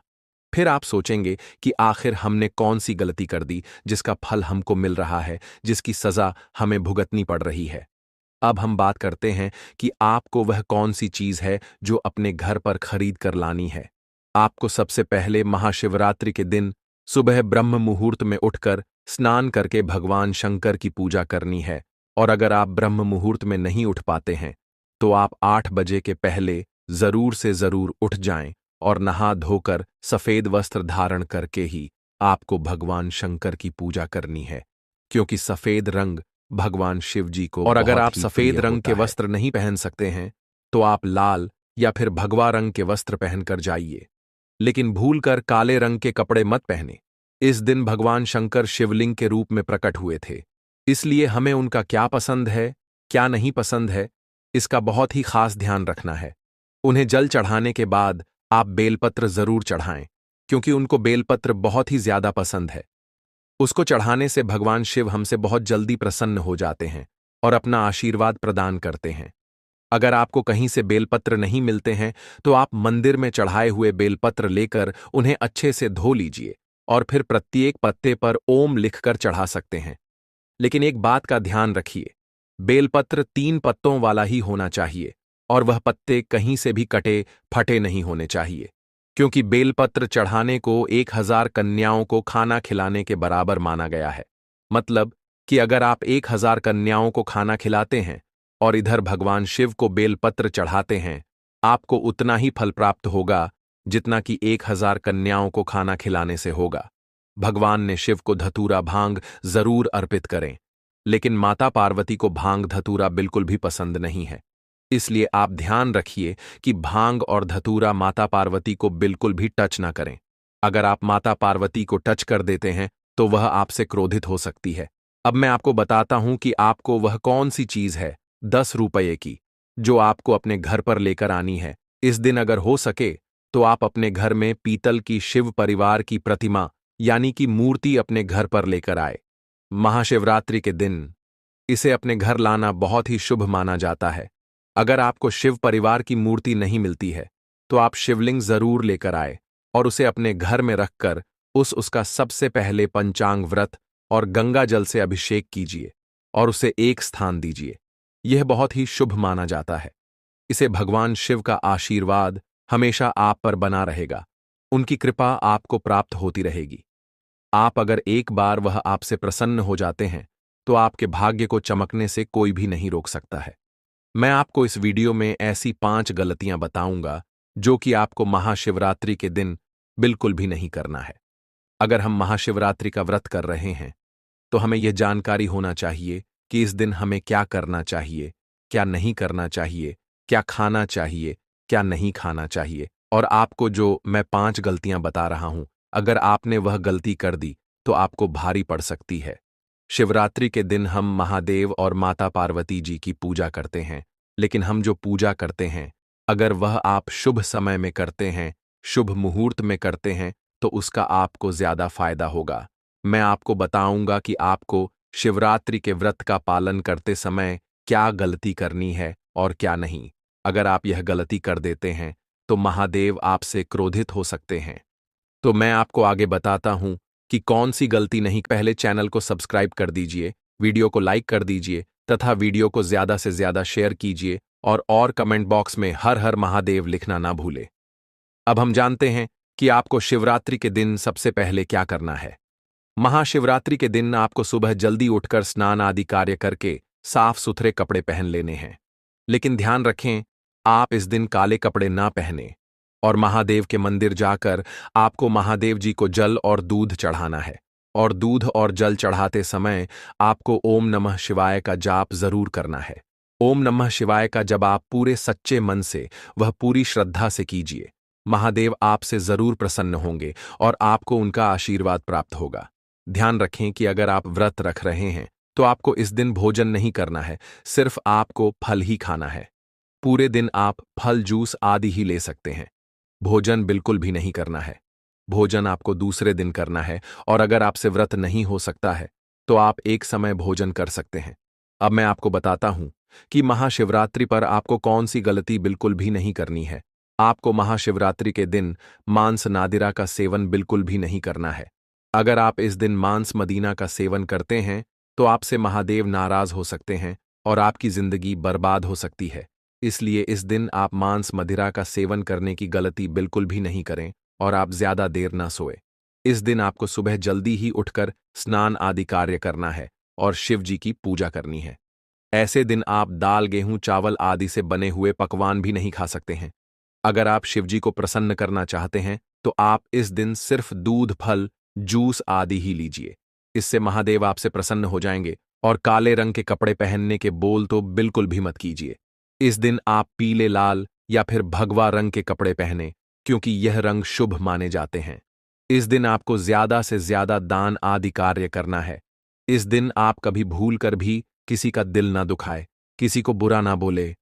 फिर आप सोचेंगे कि आखिर हमने कौन सी गलती कर दी जिसका फल हमको मिल रहा है, जिसकी सजा हमें भुगतनी पड़ रही है। अब हम बात करते हैं कि आपको वह कौन सी चीज है जो अपने घर पर खरीद कर लानी है। आपको सबसे पहले महाशिवरात्रि के दिन सुबह ब्रह्म मुहूर्त में उठकर स्नान करके भगवान शंकर की पूजा करनी है। और अगर आप ब्रह्म मुहूर्त में नहीं उठ पाते हैं तो आप 8 बजे के पहले जरूर से जरूर उठ जाएं और नहा धोकर सफेद वस्त्र धारण करके ही आपको भगवान शंकर की पूजा करनी है, क्योंकि सफेद रंग भगवान शिव जी को और अगर आप सफेद रंग के वस्त्र नहीं पहन सकते हैं तो आप लाल या फिर भगवा रंग के वस्त्र पहनकर जाइए, लेकिन भूलकर काले रंग के कपड़े मत पहने। इस दिन भगवान शंकर शिवलिंग के रूप में प्रकट हुए थे, इसलिए हमें उनका क्या पसंद है क्या नहीं पसंद है इसका बहुत ही खास ध्यान रखना है। उन्हें जल चढ़ाने के बाद आप बेलपत्र जरूर चढ़ाएं, क्योंकि उनको बेलपत्र बहुत ही ज्यादा पसंद है। उसको चढ़ाने से भगवान शिव हमसे बहुत जल्दी प्रसन्न हो जाते हैं और अपना आशीर्वाद प्रदान करते हैं। अगर आपको कहीं से बेलपत्र नहीं मिलते हैं तो आप मंदिर में चढ़ाए हुए बेलपत्र लेकर उन्हें अच्छे से धो लीजिए और फिर प्रत्येक पत्ते पर ओम लिखकर चढ़ा सकते हैं। लेकिन एक बात का ध्यान रखिए, बेलपत्र 3 पत्तों वाला ही होना चाहिए और वह पत्ते कहीं से भी कटे फटे नहीं होने चाहिए, क्योंकि बेलपत्र चढ़ाने को 1000 कन्याओं को खाना खिलाने के बराबर माना गया है। मतलब कि अगर आप 1000 कन्याओं को खाना खिलाते हैं और इधर भगवान शिव को बेलपत्र चढ़ाते हैं, आपको उतना ही फल प्राप्त होगा जितना कि 1000 कन्याओं को खाना खिलाने से होगा। भगवान ने शिव को धतूरा भांग जरूर अर्पित करें, लेकिन माता पार्वती को भांग धतूरा बिल्कुल भी पसंद नहीं है। इसलिए आप ध्यान रखिए कि भांग और धतूरा माता पार्वती को बिल्कुल भी टच ना करें। अगर आप माता पार्वती को टच कर देते हैं तो वह आपसे क्रोधित हो सकती है। अब मैं आपको बताता हूं कि आपको वह कौन सी चीज है 10 रुपये की जो आपको अपने घर पर लेकर आनी है। इस दिन अगर हो सके तो आप अपने घर में पीतल की शिव परिवार की प्रतिमा यानी कि मूर्ति अपने घर पर लेकर आए। महाशिवरात्रि के दिन इसे अपने घर लाना बहुत ही शुभ माना जाता है। अगर आपको शिव परिवार की मूर्ति नहीं मिलती है तो आप शिवलिंग जरूर लेकर आए और उसे अपने घर में रखकर उसका सबसे पहले पंचांग व्रत और गंगा जल से अभिषेक कीजिए और उसे एक स्थान दीजिए। यह बहुत ही शुभ माना जाता है। इसे भगवान शिव का आशीर्वाद हमेशा आप पर बना रहेगा, उनकी कृपा आपको प्राप्त होती रहेगी। आप अगर एक बार वह आपसे प्रसन्न हो जाते हैं तो आपके भाग्य को चमकने से कोई भी नहीं रोक सकता है। मैं आपको इस वीडियो में ऐसी 5 गलतियां बताऊंगा जो कि आपको महाशिवरात्रि के दिन बिल्कुल भी नहीं करना है। अगर हम महाशिवरात्रि का व्रत कर रहे हैं तो हमें यह जानकारी होना चाहिए कि इस दिन हमें क्या करना चाहिए, क्या नहीं करना चाहिए, क्या खाना चाहिए, क्या नहीं खाना चाहिए। और आपको जो मैं 5 गलतियां बता रहा हूं, अगर आपने वह गलती कर दी तो आपको भारी पड़ सकती है। शिवरात्रि के दिन हम महादेव और माता पार्वती जी की पूजा करते हैं, लेकिन हम जो पूजा करते हैं अगर वह आप शुभ समय में करते हैं, शुभ मुहूर्त में करते हैं, तो उसका आपको ज्यादा फायदा होगा। मैं आपको बताऊंगा कि आपको शिवरात्रि के व्रत का पालन करते समय क्या गलती करनी है और क्या नहीं। अगर आप यह गलती कर देते हैं तो महादेव आपसे क्रोधित हो सकते हैं। तो मैं आपको आगे बताता हूं कि कौन सी गलती नहीं। पहले चैनल को सब्सक्राइब कर दीजिए, वीडियो को लाइक कर दीजिए तथा वीडियो को ज्यादा से ज्यादा शेयर कीजिए और कमेंट बॉक्स में हर हर महादेव लिखना ना भूले। अब हम जानते हैं कि आपको शिवरात्रि के दिन सबसे पहले क्या करना है। महाशिवरात्रि के दिन आपको सुबह जल्दी उठकर स्नान आदि कार्य करके साफ सुथरे कपड़े पहन लेने हैं। लेकिन ध्यान रखें, आप इस दिन काले कपड़े ना पहने और महादेव के मंदिर जाकर आपको महादेव जी को जल और दूध चढ़ाना है। और दूध और जल चढ़ाते समय आपको ओम नमः शिवाय का जाप जरूर करना है। ओम नमः शिवाय का जब आप पूरे सच्चे मन से, वह पूरी श्रद्धा से कीजिए, महादेव आपसे जरूर प्रसन्न होंगे और आपको उनका आशीर्वाद प्राप्त होगा। ध्यान रखें कि अगर आप व्रत रख रहे हैं तो आपको इस दिन भोजन नहीं करना है, सिर्फ आपको फल ही खाना है। पूरे दिन आप फल जूस आदि ही ले सकते हैं। भोजन बिल्कुल भी नहीं करना है। भोजन आपको दूसरे दिन करना है और अगर आपसे व्रत नहीं हो सकता है तो आप एक समय भोजन कर सकते हैं। अब मैं आपको बताता हूं कि महाशिवरात्रि पर आपको कौन सी गलती बिल्कुल भी नहीं करनी है। आपको महाशिवरात्रि के दिन मांस नादिरा का सेवन बिल्कुल भी नहीं करना है। अगर आप इस दिन मांस मदीना का सेवन करते हैं तो आपसे महादेव नाराज हो सकते हैं और आपकी जिंदगी बर्बाद हो सकती है। इसलिए इस दिन आप मांस मदिरा का सेवन करने की गलती बिल्कुल भी नहीं करें और आप ज्यादा देर ना सोए। इस दिन आपको सुबह जल्दी ही उठकर स्नान आदि कार्य करना है और शिव जी की पूजा करनी है। ऐसे दिन आप दाल, गेहूं, चावल आदि से बने हुए पकवान भी नहीं खा सकते हैं। अगर आप शिवजी को प्रसन्न करना चाहते हैं तो आप इस दिन सिर्फ दूध, फल, जूस आदि ही लीजिए। इससे महादेव आपसे प्रसन्न हो जाएंगे। और काले रंग के कपड़े पहनने के बोल तो बिल्कुल भी मत कीजिए। इस दिन आप पीले, लाल या फिर भगवा रंग के कपड़े पहने, क्योंकि यह रंग शुभ माने जाते हैं। इस दिन आपको ज्यादा से ज्यादा दान आदि कार्य करना है। इस दिन आप कभी भूल कर भी किसी का दिल ना दुखाए, किसी को बुरा ना बोले,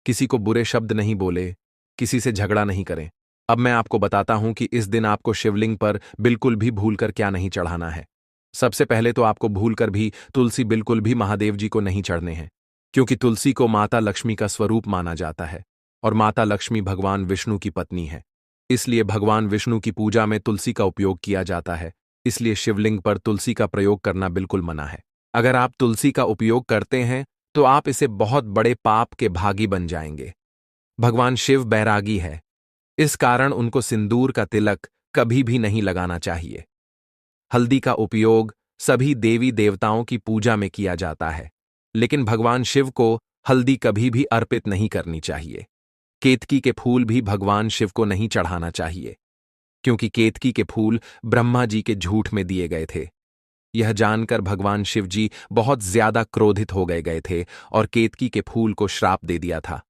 किसी को बुरे शब्द नहीं बोले, किसी से झगड़ा नहीं करें। अब मैं आपको बताता हूं कि इस दिन आपको शिवलिंग पर बिल्कुल भी भूलकर क्या नहीं चढ़ाना है। सबसे पहले तो आपको भूलकर भी तुलसी बिल्कुल भी महादेव जी को नहीं चढ़ने हैं, क्योंकि तुलसी को माता लक्ष्मी का स्वरूप माना जाता है और माता लक्ष्मी भगवान विष्णु की पत्नी है। इसलिए भगवान विष्णु की पूजा में तुलसी का उपयोग किया जाता है। इसलिए शिवलिंग पर तुलसी का प्रयोग करना बिल्कुल मना है। अगर आप तुलसी का उपयोग करते हैं तो आप इसे बहुत बड़े पाप के भागी बन जाएंगे। भगवान शिव बैरागी है, इस कारण उनको सिंदूर का तिलक कभी भी नहीं लगाना चाहिए। हल्दी का उपयोग सभी देवी देवताओं की पूजा में किया जाता है, लेकिन भगवान शिव को हल्दी कभी भी अर्पित नहीं करनी चाहिए। केतकी के फूल भी भगवान शिव को नहीं चढ़ाना चाहिए, क्योंकि केतकी के फूल ब्रह्मा जी के झूठ में दिए गए थे। यह जानकर भगवान शिव जी बहुत ज्यादा क्रोधित हो गए थे और केतकी के फूल को श्राप दे दिया था।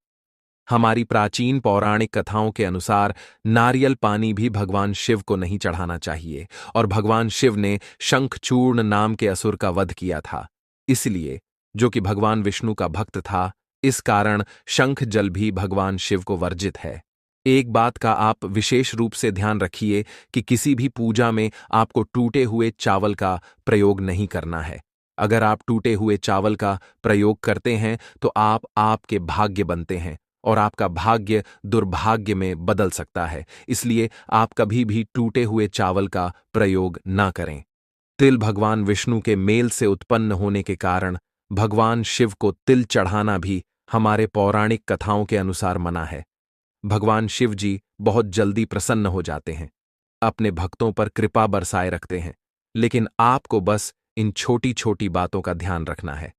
हमारी प्राचीन पौराणिक कथाओं के अनुसार नारियल पानी भी भगवान शिव को नहीं चढ़ाना चाहिए और भगवान शिव ने शंखचूर्ण नाम के असुर का वध किया था। इसलिए, जो कि भगवान विष्णु का भक्त था, इस कारण शंख जल भी भगवान शिव को वर्जित है। एक बात का आप विशेष रूप से ध्यान रखिए कि किसी भी पूजा में आपको टूटे हुए चावल का प्रयोग नहीं करना है। अगर आप टूटे हुए चावल का प्रयोग करते हैं तो आप आपके भाग्य बनते हैं और आपका भाग्य दुर्भाग्य में बदल सकता है। इसलिए आप कभी भी टूटे हुए चावल का प्रयोग ना करें। तिल भगवान विष्णु के मेल से उत्पन्न होने के कारण भगवान शिव को तिल चढ़ाना भी हमारे पौराणिक कथाओं के अनुसार मना है। भगवान शिव जी बहुत जल्दी प्रसन्न हो जाते हैं, अपने भक्तों पर कृपा बरसाए रखते हैं, लेकिन आपको बस इन छोटी छोटी बातों का ध्यान रखना है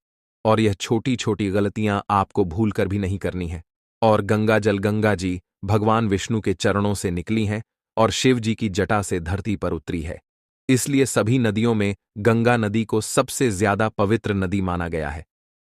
और यह छोटी छोटी गलतियां आपको भूलकर भी नहीं करनी है। और गंगा जी भगवान विष्णु के चरणों से निकली हैं और शिव जी की जटा से धरती पर उतरी है। इसलिए सभी नदियों में गंगा नदी को सबसे ज्यादा पवित्र नदी माना गया है।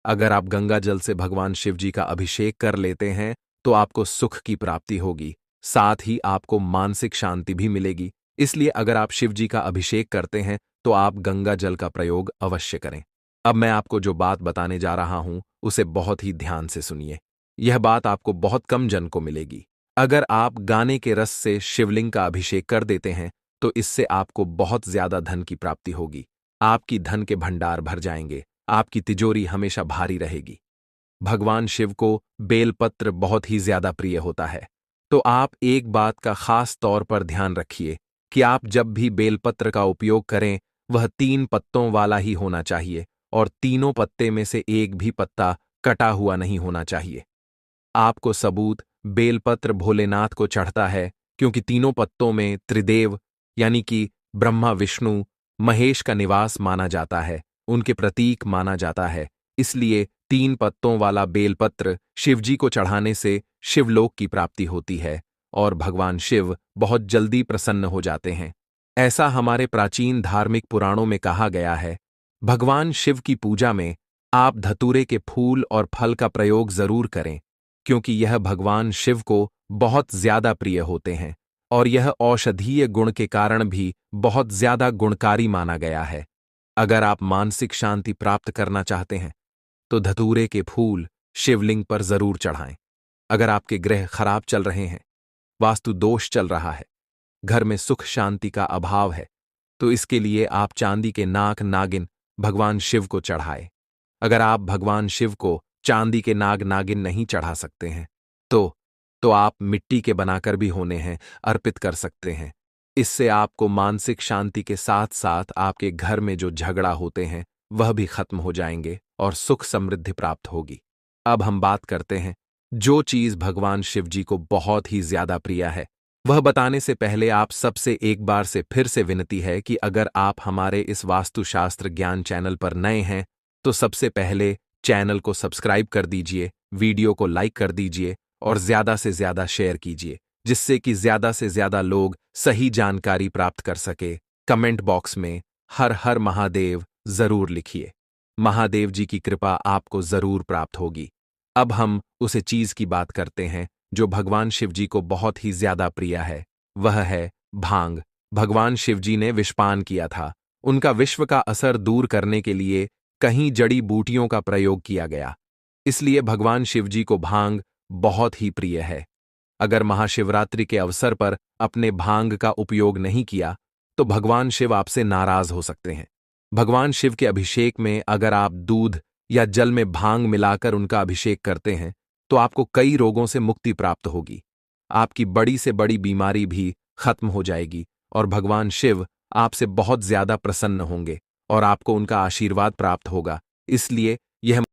अगर आप गंगा जल से भगवान शिव जी का अभिषेक कर लेते हैं तो आपको सुख की प्राप्ति होगी, साथ ही आपको मानसिक शांति भी मिलेगी। इसलिए अगर आप शिव जी का अभिषेक करते हैं तो आप गंगा जल का प्रयोग अवश्य करें। अब मैं आपको जो बात बताने जा रहा हूं उसे बहुत ही ध्यान से सुनिए। यह बात आपको बहुत कम जन को मिलेगी। अगर आप गाने के रस से शिवलिंग का अभिषेक कर देते हैं तो इससे आपको बहुत ज्यादा धन की प्राप्ति होगी। आपकी धन के भंडार भर जाएंगे, आपकी तिजोरी हमेशा भारी रहेगी। भगवान शिव को बेलपत्र बहुत ही ज्यादा प्रिय होता है, तो आप एक बात का खास तौर पर ध्यान रखिए कि आप जब भी बेलपत्र का उपयोग करें वह 3 पत्तों वाला ही होना चाहिए और तीनों पत्ते में से एक भी पत्ता कटा हुआ नहीं होना चाहिए। आपको सबूत बेलपत्र भोलेनाथ को चढ़ता है, क्योंकि तीनों पत्तों में त्रिदेव यानी कि ब्रह्मा, विष्णु, महेश का निवास माना जाता है, उनके प्रतीक माना जाता है। इसलिए 3 पत्तों वाला बेलपत्र शिवजी को चढ़ाने से शिवलोक की प्राप्ति होती है और भगवान शिव बहुत जल्दी प्रसन्न हो जाते हैं। ऐसा हमारे प्राचीन धार्मिक पुराणों में कहा गया है। भगवान शिव की पूजा में आप धतूरे के फूल और फल का प्रयोग जरूर करें, क्योंकि यह भगवान शिव को बहुत ज्यादा प्रिय होते हैं और यह औषधीय गुण के कारण भी बहुत ज्यादा गुणकारी माना गया है। अगर आप मानसिक शांति प्राप्त करना चाहते हैं तो धतूरे के फूल शिवलिंग पर जरूर चढ़ाएं। अगर आपके ग्रह खराब चल रहे हैं, वास्तु दोष चल रहा है, घर में सुख शांति का अभाव है, तो इसके लिए आप चांदी के नाग नागिन भगवान शिव को चढ़ाएं। अगर आप भगवान शिव को चांदी के नाग नागिन नहीं चढ़ा सकते हैं तो आप मिट्टी के बनाकर भी होने हैं अर्पित कर सकते हैं। इससे आपको मानसिक शांति के साथ साथ आपके घर में जो झगड़ा होते हैं वह भी खत्म हो जाएंगे और सुख समृद्धि प्राप्त होगी। अब हम बात करते हैं जो चीज भगवान शिव जी को बहुत ही ज्यादा प्रिय है। वह बताने से पहले आप सबसे एक बार से फिर से विनती है कि अगर आप हमारे इस वास्तुशास्त्र ज्ञान चैनल पर नए हैं तो सबसे पहले चैनल को सब्सक्राइब कर दीजिए, वीडियो को लाइक कर दीजिए और ज्यादा से ज्यादा शेयर कीजिए, जिससे कि ज्यादा से ज्यादा लोग सही जानकारी प्राप्त कर सके। कमेंट बॉक्स में हर हर महादेव जरूर लिखिए। महादेव जी की कृपा आपको जरूर प्राप्त होगी। अब हम उसे चीज की बात करते हैं जो भगवान शिव जी को बहुत ही ज्यादा प्रिय है। वह है भांग। भगवान शिव जी ने विषपान किया था। उनका विश्व का असर दूर करने के लिए कहीं जड़ी बूटियों का प्रयोग किया गया, इसलिए भगवान शिव जी को भांग बहुत ही प्रिय है। अगर महाशिवरात्रि के अवसर पर अपने भांग का उपयोग नहीं किया तो भगवान शिव आपसे नाराज हो सकते हैं। भगवान शिव के अभिषेक में अगर आप दूध या जल में भांग मिलाकर उनका अभिषेक करते हैं तो आपको कई रोगों से मुक्ति प्राप्त होगी। आपकी बड़ी से बड़ी बीमारी भी खत्म हो जाएगी और भगवान शिव आपसे बहुत ज्यादा प्रसन्न होंगे और आपको उनका आशीर्वाद प्राप्त होगा। इसलिए यह